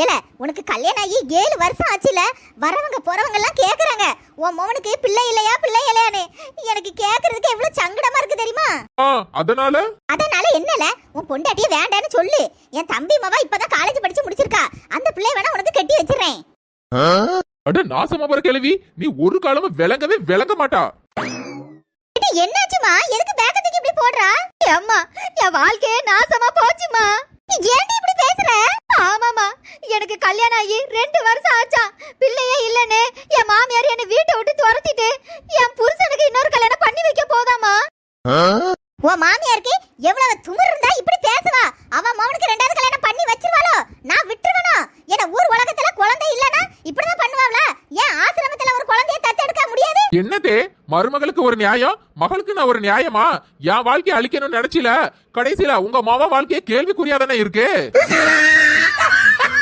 ஏல உனக்கு கல்யாணம் ஆகி 7 வருஷம் ஆச்சுல. வரவங்க போறவங்க எல்லாம் கேக்குறாங்க உன் மகனுக்கு பிள்ளை இல்லையான்னு. எனக்கு கேக்குறதுக்கு எவ்வளவு சங்கடமா இருக்கு தெரியுமா? அதனால என்னல உன் பொண்டாட்டியே வேண்டான்னு சொல்லு. என் தம்பி மவ இப்பதான் காலேஜ் படிச்சு முடிச்சிருக்கா. அந்த பிள்ளை வேணா உனக்கு கட்டி வச்சிரேன். அட நாசமா போற கிழவி, நீ ஒரு காலமும் விளங்க மாட்டா. என்னாச்சுமா? எதுக்கு பேக்க தூக்கி இப்படி போடுறா? அம்மா, என் வாழ்க்கையே நாசமா போச்சுமா. நீ ஏன்டி இப்படி பேசுற? ஆமாமா, எனக்கு கல்யாணம் ஆகி 2 வருஷம் ஆச்சா. பிள்ளையே இல்லன்னு என் மாமியார் என்ன வீட்டை விட்டு துரத்திட்டு என் புருஷனுக்கு இன்னொரு கல்யாணம் பண்ணி வைக்க போதாமா. உன் மாமியாருக்கு எவ்வளவு துமிர் இருந்தா இப்படி பேசுவா? அவன் மகனுக்கு 2வது கல்யாணம் பண்ணி வச்சிருவாளோ? நான் விட்டுருவனா? என்ன ஊர் உலகத்துல குழந்தை இல்லனா இப்படிதான் பண்ணுவாங்களா? ஏன் ஆசிரமத்துல ஒரு குழந்தையை தத்தெடுக்க முடியாது? என்னதே மருமகளுக்கு ஒரு நியாயம், மகளுக்கு நான் ஒரு நியாயமா? என் வாழ்க்கையை அழிக்கணும்னு நினைச்சில, கடைசியில உங்க மாமா வாழ்க்கையை கேள்விக்குறியாதானே இருக்கு.